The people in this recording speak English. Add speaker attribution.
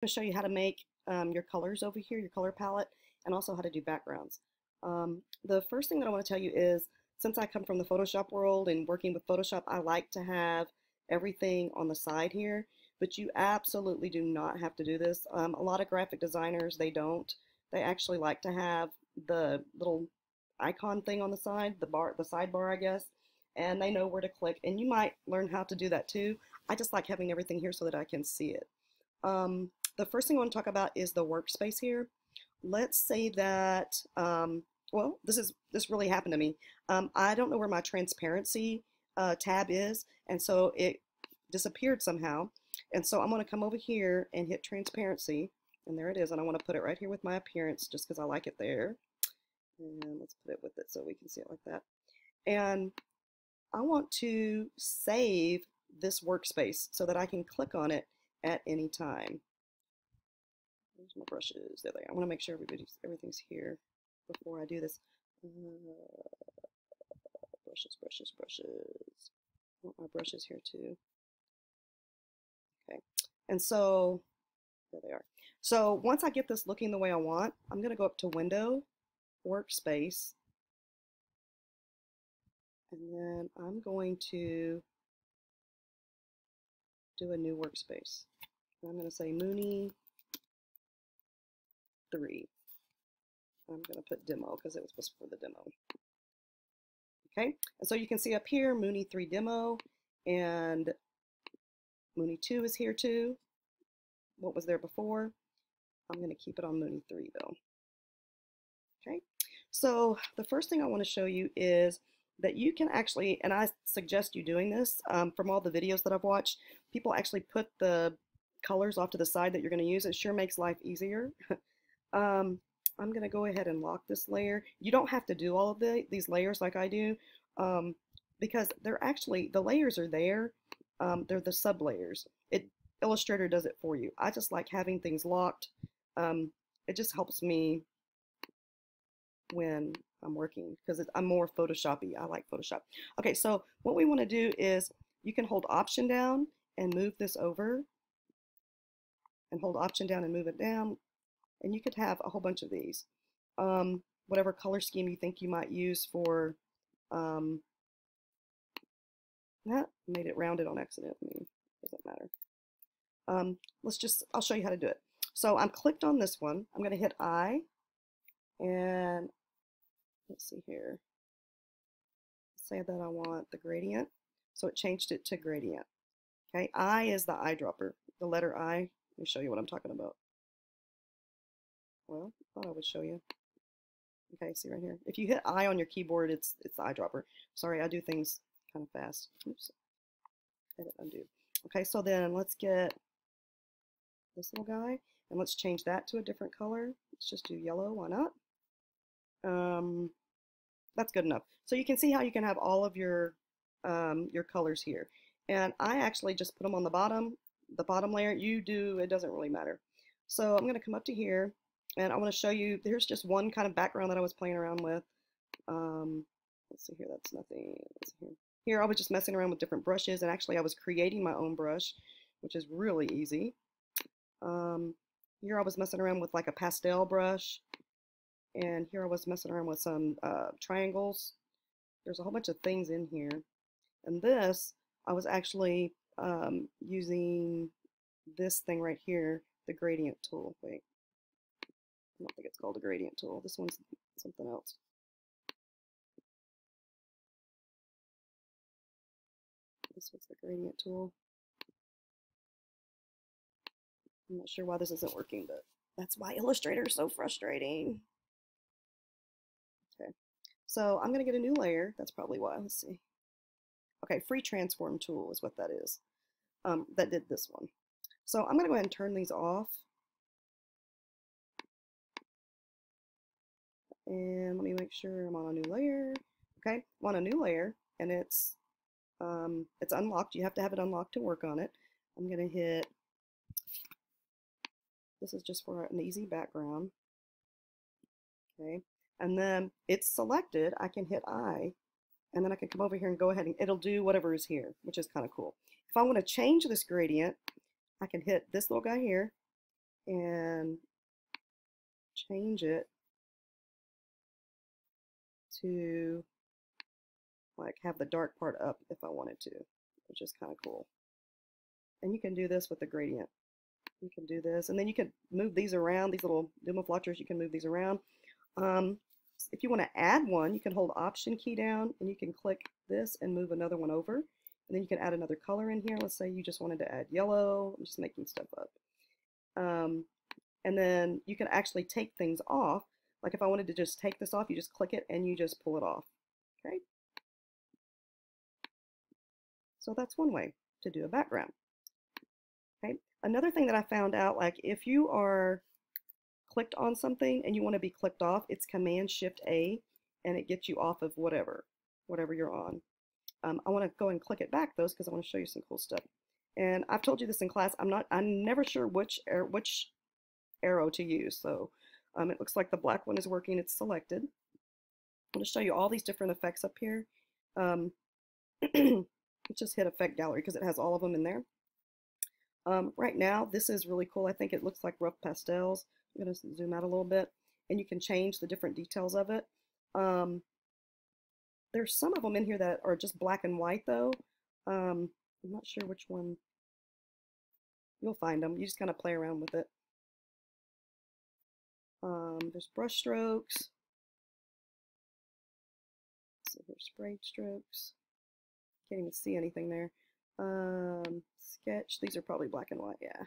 Speaker 1: to show you how to make your colors over here, your color palette, and also how to do backgrounds. The first thing that I want to tell you is, since I come from the Photoshop world and working with Photoshop, I like to have everything on the side here, but you absolutely do not have to do this. A lot of graphic designers, they don't. They actually like to have the little icon thing on the side, the sidebar, I guess, and they know where to click, and you might learn how to do that too. I just like having everything here so that I can see it. The first thing I want to talk about is the workspace here. Let's say that, well, this really happened to me. I don't know where my transparency tab is, and so it disappeared somehow. And so I'm going to come over here and hit transparency, and there it is. And I want to put it right here with my appearance just because I like it there. And let's put it with it so we can see it like that. And I want to save this workspace so that I can click on it at any time. There's my brushes. There they are. I want to make sure everything's here before I do this. Brushes, brushes, brushes. I want my brushes here too. Okay. And so, there they are. So once I get this looking the way I want, I'm going to go up to Window, Workspace, and then I'm going to do a new workspace. I'm going to say Mooney 3. I'm going to put demo because it was supposed for the demo. Okay, and so you can see up here Mooney 3 demo, and Mooney 2 is here too. What was there before? I'm going to keep it on Mooney 3 though. Okay, so the first thing I want to show you is that you can actually, and I suggest you doing this, from all the videos that I've watched, people actually put the colors off to the side that you're going to use. It sure makes life easier. I'm going to go ahead and lock this layer. You don't have to do all of these layers like I do, because they're actually, the layers are there. They're the sub layers. Illustrator does it for you. I just like having things locked. It just helps me when I'm working because I'm more Photoshop-y. I like Photoshop. Okay, so what we want to do is you can hold Option down and move this over, and hold Option down and move it down, and you could have a whole bunch of these. Whatever color scheme you think you might use for, that made it rounded on accident. I mean, doesn't matter. I'll show you how to do it. So I'm clicked on this one. I'm going to hit I, and let's see here. Say that I want the gradient. So it changed it to gradient. Okay, I is the eyedropper, the letter I. Let me show you what I'm talking about. Well, I thought I would show you. Okay, see right here. If you hit I on your keyboard, it's the eyedropper. Sorry, I do things kind of fast. Oops. Edit, undo. Okay, so then let's get this little guy, and let's change that to a different color. Let's just do yellow. Why not? That's good enough. So you can see how you can have all of your colors here. And I actually just put them on the bottom layer. You do, it doesn't really matter. So I'm going to come up to here, and I want to show you, here's just one kind of background that I was playing around with. Let's see here, that's nothing. Let's see here I was just messing around with different brushes, and actually I was creating my own brush, which is really easy. Here I was messing around with like a pastel brush, and here I was messing around with some triangles. There's a whole bunch of things in here. And this, I was actually using this thing right here, the gradient tool. Wait, I don't think it's called a gradient tool. This one's something else. This one's the gradient tool. I'm not sure why this isn't working, but that's why Illustrator is so frustrating. Okay, so I'm going to get a new layer. That's probably why. Let's see. Okay, free transform tool is what that is. That did this one. So I'm going to go ahead and turn these off. And let me make sure I'm on a new layer. Okay, I'm on a new layer, and it's unlocked. You have to have it unlocked to work on it. I'm going to hit, this is just for an easy background. Okay, and then it's selected. I can hit I, and then I can come over here and go ahead and it'll do whatever is here, which is kind of cool. If I want to change this gradient, I can hit this little guy here, and change it to like have the dark part up if I wanted to, which is kind of cool. And you can do this with the gradient. You can do this, and then you can move these around, these little dumaflotters, you can move these around. If you want to add one, you can hold Option key down, and you can click this and move another one over. And then you can add another color in here. Let's say you just wanted to add yellow. I'm just making stuff up. And then you can actually take things off. Like if I wanted to just take this off, you just click it and you just pull it off. Okay. So that's one way to do a background. Okay. Another thing that I found out, like if you are clicked on something and you want to be clicked off, it's Command-Shift-A and it gets you off of whatever you're on. I want to go and click it back though, because I want to show you some cool stuff. And I've told you this in class. I'm never sure which arrow to use. So it looks like the black one is working. It's selected. I'm going to show you all these different effects up here. Just hit Effect Gallery because it has all of them in there. Right now, this is really cool. I think it looks like rough pastels. I'm going to zoom out a little bit, and you can change the different details of it. There's some of them in here that are just black and white, though. I'm not sure which one. You'll find them. You just kind of play around with it. There's brush strokes. So there's spray strokes. Can't even see anything there. Sketch. These are probably black and white. Yeah.